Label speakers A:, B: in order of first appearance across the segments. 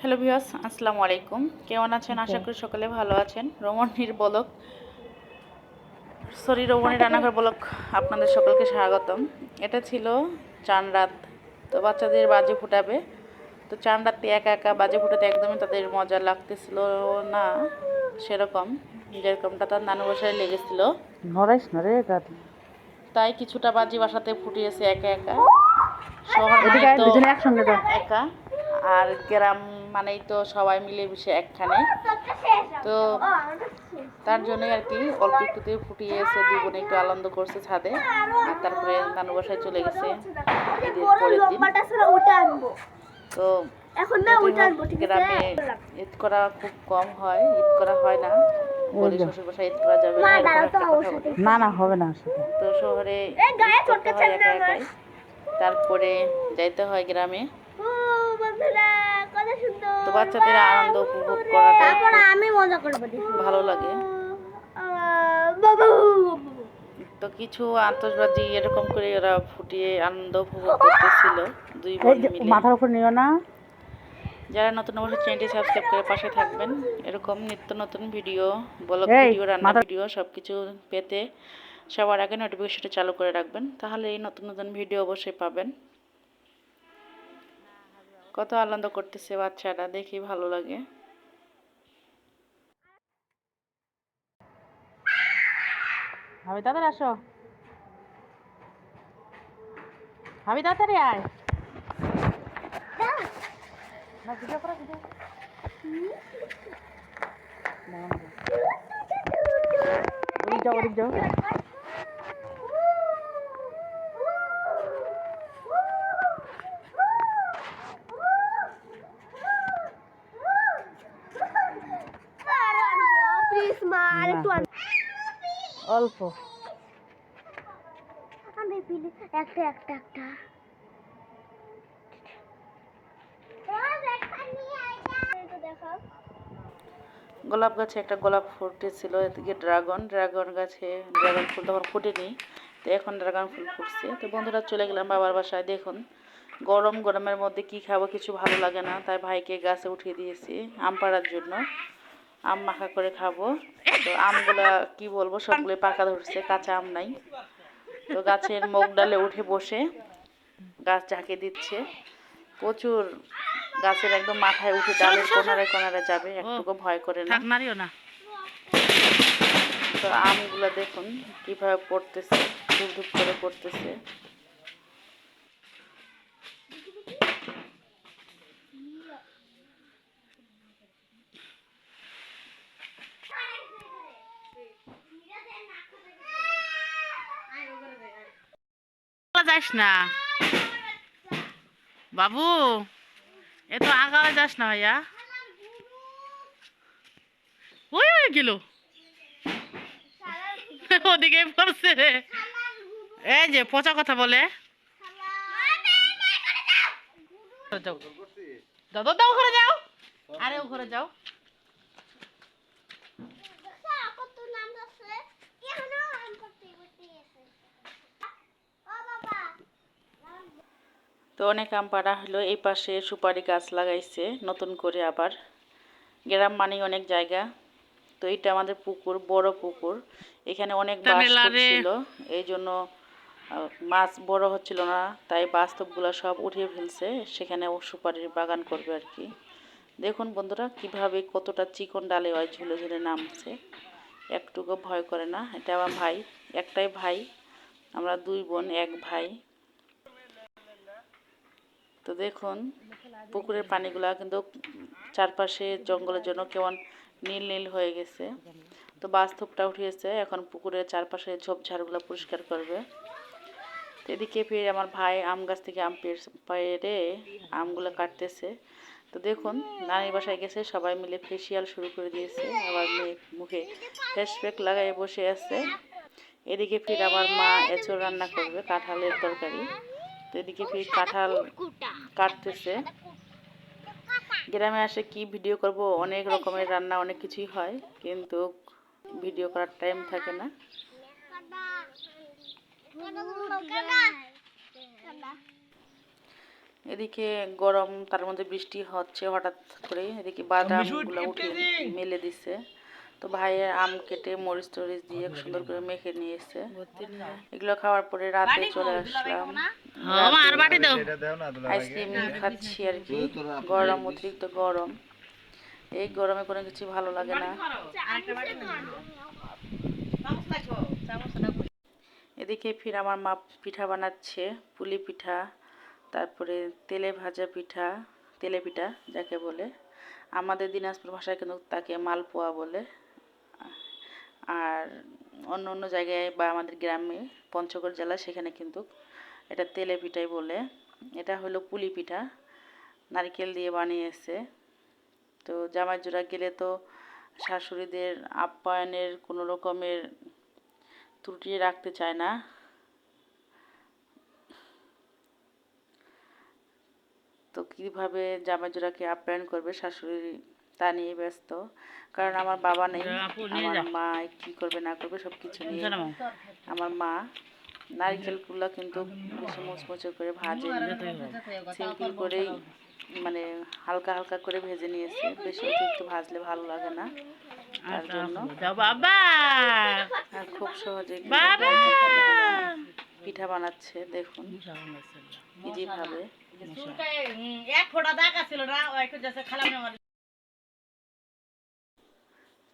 A: Hello viewers, আসসালামু আলাইকুম। কেমন আছেন? আশা করি সকলে ভালো আছেন। রমণীর রান্নাঘর ব্লগ আপনাদের সকলকে স্বাগতম। এটা ছিল চান রাত। তো বাচ্চাদের বাজি ফুটাবে। তো চান রাতে একা একা বাজি ফুটাতে একদমই তাদের মজা লাগতেছিল না, সেরকম যেরকমটা তার নানু বাসায় লেগেছিল। তাই কিছুটা বাজি বাসাতে ফুটিয়েছে একা একা। শহর মানে তো একা, আর গ্রাম মানেই তো সবাই মিলেমিশে একখানে। তো তার জন্যই আর কি অল্প একটুতে ফুটিয়েছে, দুই বোনে একটু আনন্দ করছে ছাদে, আর তারপরে নানু বাসায় চলে গেছে ঈদের পরের দিন। তো গ্রামে ঈদ করা খুব কম হয়, ঈদ করা হয় না, বলি শ্বশুর বাসায় ঈদ করা যাবে না, এরকম একটা কথা বলি।
B: না হবে না।
A: তো শহরে ঈদ করতে হয় একা একাই, তারপরে যাইতে হয় গ্রামে। তো বাচ্চাদের আনন্দ উপভোগ করাটাই
B: আমি মজা করব,
A: ভালো লাগে। তো কিছু আতশবাজি এরকম করে ওরা ফুটিয়ে আনন্দ উপভোগ করতেছিল দুই বোন মিলে।
B: মাথার উপর নিও না।
A: যারা নতুন অবশ্যই চ্যানেলটি সাবস্ক্রাইব করে পাশে থাকবেন। এরকম নিত্য নতুন ভিডিও, ব্লগ ভিডিও, রান্না ভিডিও সব কিছু পেতে সবার আগে নোটিফিকেশনটা চালু করে রাখবেন, তাহলে এই নতুন নতুন ভিডিও অবশ্যই পাবেন। কত আনন্দ করতেছে বাচ্চারা, দেখি ভালো লাগে।
B: ভাবি তাড়াতাড়ি আসো, ভাবি তাড়াতাড়ি আয়। ভিডিও করো, ভিডিও ওদিক যাও। অল্প একটা
A: গোলাপ গাছে একটা গোলাপ ফুটেছিল, এদিকে ড্রাগন গাছে ড্রাগন ফুল তখন ফুটেনি, তো এখন ড্রাগন ফুল ফুটছে। তো বন্ধুরা চলে গেলাম বাবার বাসায়। দেখুন গরমের মধ্যে কি খাবো, কিছু ভালো লাগে না, তাই ভাইকে গাছে উঠিয়ে দিয়েছি আম পাড়ার জন্য। আম মাখা করে খাবো। তো আমগুলা কি বলবো, সবগুলো পাকা ধরছে, কাঁচা আম নাই। তো গাছের মুগ ডালে উঠে বসে গাছ ঝাঁকে দিচ্ছে। প্রচুর, গাছের একদম মাথায় উঠে ডালের কোনারে কোনারে যাবে, একটুকু ভয় করে না। তো আমগুলো দেখুন কিভাবে পড়তেছে, ধূপ ধূপ করে পড়তেছে।
B: যাস না বাবু, এ তো আগালে যাস না ভাইয়া। ওই গেল, ওদিকে পড়ছে রে। এই যে পচা কথা বলে। দাও ঘরে যাও, আরে ও ঘরে যাও।
A: তো অনেক আম পাড়া হলো। এই পাশে সুপারি গাছ লাগাইছে নতুন করে আবার। গ্রাম মানেই অনেক জায়গা। তো এটা আমাদের পুকুর, বড় পুকুর, এখানে অনেক বাস্তব ছিল, এই জন্য মাছ বড় হচ্ছিল না, তাই বাস্তবগুলো সব উঠিয়ে ফেলছে, সেখানে ও সুপারির বাগান করবে আর কি। দেখুন বন্ধুরা কিভাবে কতটা চিকন ডালে হয় ঝুলে ঝুলে নামছে, একটুকু ভয় করে না। এটা আমার ভাই, একটাই ভাই, আমরা দুই বোন এক ভাই। তো দেখুন পুকুরের পানিগুলা কিন্তু চারপাশে জঙ্গলের জন্য কেমন নীল নীল হয়ে গেছে। তো বাস্তবটা উঠিয়েছে, এখন পুকুরের চারপাশে ঝোপঝাড়গুলো পরিষ্কার করবে। তো এদিকে ফিরে আমার ভাই আম গাছ থেকে আম পেড়ে আমগুলো কাটতেছে। তো দেখুন নানির বাসায় গেছে, সবাই মিলে ফেসিয়াল শুরু করে দিয়েছে, আবার মেয়ে মুখে ফেস প্যাক লাগাই বসে আছে। এদিকে ফির আমার মা এঁচড় রান্না করবে, কাঁঠালের তরকারি। তো এদিকে ফির কাঁঠাল কাটতেছে। গ্রামে আসে কি ভিডিও করব, অনেক রকমের রান্না অনেক কিছুই হয়, কিন্তু ভিডিও করার টাইম থাকে না। এদিকে গরম, তার মধ্যে বৃষ্টি হচ্ছে হঠাৎ করে। এদিকে বাদামগুলো উঠে মেলে দিছে। তো ভাইয়ের আম কেটে মরিচ টরিচ দিয়ে সুন্দর করে মেখে নিয়ে এসছে। এগুলো খাওয়ার পরে রাতে চলে আসলাম। আইসক্রিম খাচ্ছি আর কি। গরম, অতিরিক্ত গরম। এই গরমে কোনো কিছু ভালো লাগে না। এদিকে ফির আমার মা পিঠা বানাচ্ছে, পুলি পিঠা, তারপরে তেলে ভাজা পিঠা, তেলে পিঠা যাকে বলে। আমাদের দিনাজপুর ভাষায় কিন্তু তাকে মালপোয়া বলে। আর অন্য অন্য জায়গায় বা আমাদের গ্রামে পঞ্চগড় জেলা সেখানে কিন্তু এটা তেলে পিঠাই বলে। এটা হলো পুলি পিঠা, নারকেল দিয়ে বানিয়েছে। তো জামাই জোড়া গেলে তো শাশুড়িদের আপ্যায়নের কোনো রকমের ত্রুটি রাখতে চায় না। তো কীভাবে জামাই জোড়াকে আপ্যায়ন করবে শাশুড়ি তা নিয়ে ব্যস্ত। কারণ আমার বাবা নেই, আমার মা কী করবে না করবে সব কিছু নিয়ে আমার মা। নারকেলগুলো কিন্তু বেশি মুচমুচে করে ভাজে, সিম্পল করেই মানে হালকা হালকা করে ভেজে নিয়েছে। বেশি অতিরিক্ত ভাজলে ভালো লাগে না, তার জন্য। আর খুব সহজে পিঠা বানাচ্ছে, দেখুন ইজিভাবে।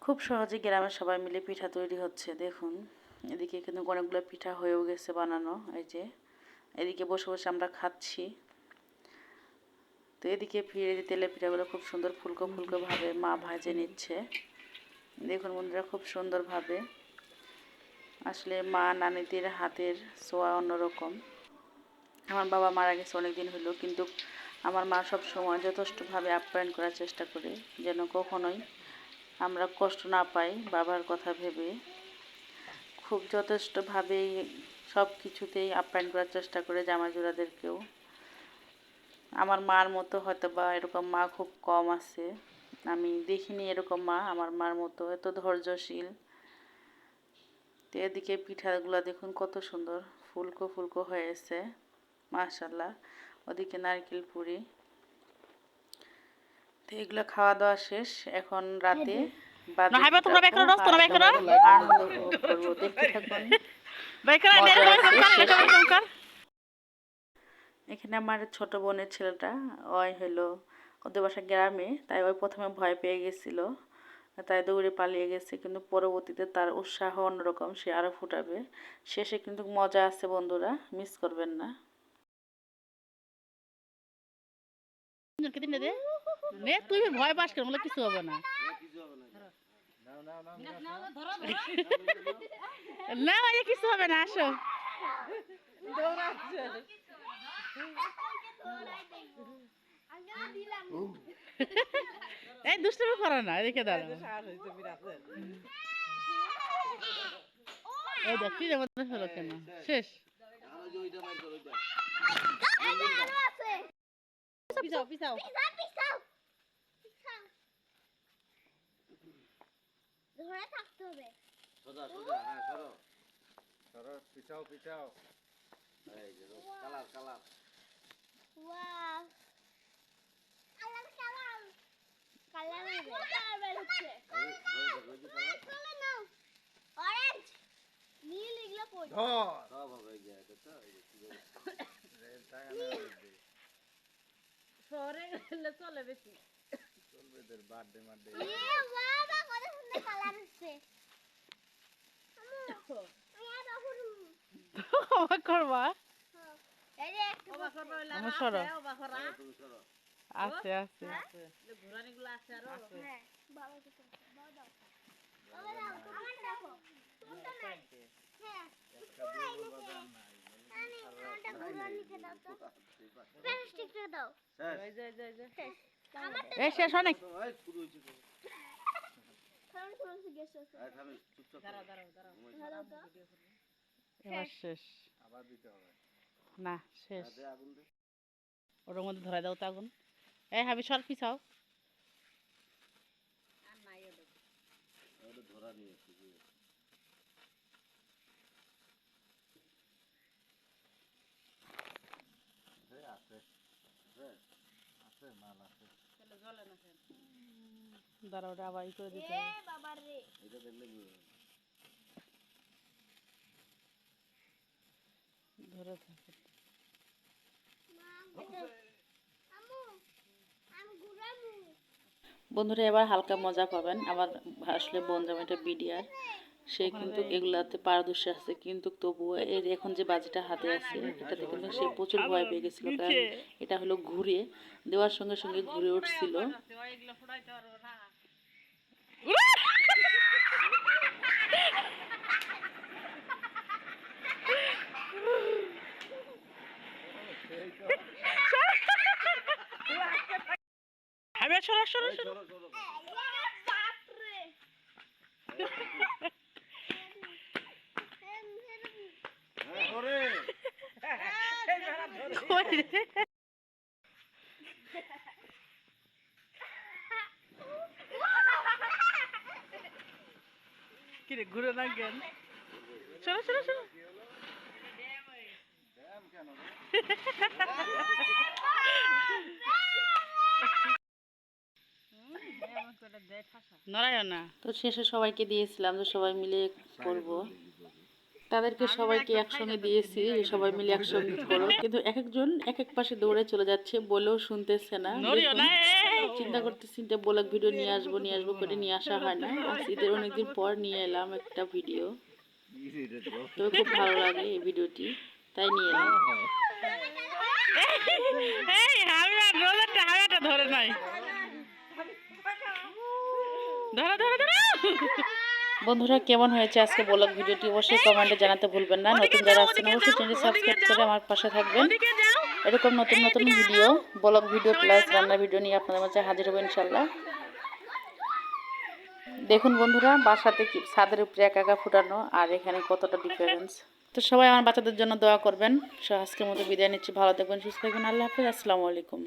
A: খুব সহজে গ্রামের সবাই মিলে পিঠা তৈরি হচ্ছে, দেখুন। এদিকে কিন্তু অনেকগুলো পিঠা হয়েও গেছে বানানো, এই যে এদিকে বসে বসে আমরা খাচ্ছি। তো এদিকে ফিরে তেলের পিঠাগুলো খুব সুন্দর ফুলকো ফুলকো ভাবে মা ভাজে নিচ্ছে, দেখুন বন্ধুরা, খুব সুন্দরভাবে। আসলে মা নানিদের হাতের ছোঁয়া অন্যরকম। আমার বাবা মারা গেছে অনেক দিন হলো, কিন্তু আমার মা সব সময় যথেষ্টভাবে আপ্যায়ন করার চেষ্টা করে, যেন কখনোই আমরা কষ্ট না পাই বাবার কথা ভেবে। খুব যথেষ্টভাবেই সব কিছুতেই আপ্যায়ন করার চেষ্টা করে জামাইজোড়াদেরকেও। আমার মার মতো হয়তো বা এরকম মা খুব কম আছে, আমি দেখিনি এরকম মা আমার মার মতো এত ধৈর্যশীল। তো এদিকে পিঠাগুলো দেখুন কত সুন্দর ফুলকো ফুলকো হয়েছে, মাশাআল্লাহ। ওদিকে নারকেল পুরি। তো এগুলো খাওয়া দাওয়া শেষ, এখন রাতে আনন্দ করবো, দেখতে থাকুন। এখানে আমার ছোট বোনের ছেলেটা, ওই হলো ওদের বাসা গ্রামে, তাই ওই প্রথমে ভয় পেয়ে গেছিল, তাই দৌড়ে পালিয়ে গেছে। কিন্তু পরবর্তীতে তার উৎসাহ অন্যরকম, সে আরো ফুটাবে। শেষে কিন্তু মজা আছে বন্ধুরা, মিস করবেন না।
B: তুই ভয় পাস কেন, কিছু হবে না। না কিছু হবে না, আসো। এই দুষ্টুমি করো না, এদিকে দাঁড়াও। এই দেখ কি মধ্যে হলো কেন, শেষ। পিছাও পিছাও
C: ধরে থাকতে হবে। সোজা সোজা, হ্যাঁ সরো সরো, পিছাও পিছাও। এই যে colour colour, wow, colour colour colour বের হচ্ছে। কালার নাও, অরেঞ্জ নীল, এগুলো কই সব হবে। এই যে এটা তো এই যে কি বলে রেড টাকানো হবে, সরে গেলে চলে বেশি চলবে। এদের বার্থডে মারডে, এ বাবা কত সুন্দর কালার হচ্ছে।
B: অবাক করবা,
C: এই যে একটা অবাক করবা,
B: আমার সরো
C: অবাক করা
B: আছে আছে
C: যে ঘোরানিগুলো আছে আর হ্যাঁ বাবা কিছু দাও দাও বাবা দাও, আমার দেখো সুন্দর নাই। হ্যাঁ নাই নাকি আমারটা ঘোরানি কে দাও তো, প্লাস্টিকটা দাও। এই যে এই যে শেষ, আমারটা
B: এই শেষ অনেক।
C: কারণ কোন গেছে আছে, আমি চুপচাপ দাঁড়াও দাঁড়াও দাঁড়াও দাঁড়াও তো
B: এবার শেষ,
C: আবার দিতে হবে
B: না শেষ।
C: দে আগুন দে,
B: ওর মধ্যে ধরাই দাও তো আগুন। এই হাবি সর পিছাও।
C: আর নাই ওটা, ওটা ধরা নিয়ে এসেছি আছে।
A: দাঁড়াও, ওটা আবার ই করে দিতে হবে।
C: বাবা রে
A: ধরে থাকে। বন্ধুরা এবার হালকা মজা পাবেন। আমার আসলে বোন জামাইটা বিডিআর, সে কিন্তু এগুলাতে পারদর্শী আছে, কিন্তু তবুও এর এখন যে বাজিটা হাতে আছে এটাতে কিন্তু সে প্রচুর ভয় পেয়ে গেছিল, কারণ এটা হলো ঘুরে দেওয়ার সঙ্গে সঙ্গে ঘুরে উঠছিল।
B: হবে, সরো সরো সরো। কিরে ঘুরে না কেন? সরো সরো সরো। নড়াইও না।
A: তো শেষে সবাইকে দিয়েছিলাম যে সবাই মিলে করব, তাদেরকে সবাইকে একসঙ্গে দিয়েছি যে সবাই মিলে একসঙ্গে করো, কিন্তু এক একজন এক এক পাশে দৌড়ে চলে যাচ্ছে, বলেও শুনতেছে না।
B: নড়িও না।
A: চিন্তা করতেছি যে ব্লগ ভিডিও নিয়ে আসবো করে নিয়ে আসা হয় না। আজ ঈদের অনেকদিন পর নিয়ে এলাম একটা ভিডিও, তো খুব ভালো লাগে এই ভিডিওটি, তাই নিয়ে এলাম।
B: এই হাওয়া রোলারটা হাওয়াটা ধরে নাই। ধরো ধরো ধরো।
A: বন্ধুরা কেমন হয়েছে আজকে ব্লগ ভিডিওটি অবশ্যই কমেন্টে জানাতে ভুলবেন না। নতুন যারা আছেন অবশ্যই চ্যানেল সাবস্ক্রাইব করে আমার পাশে থাকবেন। এরকম নতুন নতুন ভিডিও, ব্লগ ভিডিও প্লাস রান্নার ভিডিও নিয়ে আপনাদের মাঝে হাজির হবো ইনশাল্লাহ। দেখুন বন্ধুরা বাসাতে কি ছাদের উপরে একা একা ফুটানো, আর এখানে কতটা ডিফারেন্স। তো সবাই আমার বাচ্চাদের জন্য দোয়া করবেন। আজকের মতো বিদায় নিচ্ছি, ভালো থাকবেন, সুস্থ থাকবেন, আল্লাহ হাফেজ, আসসালামু আলাইকুম।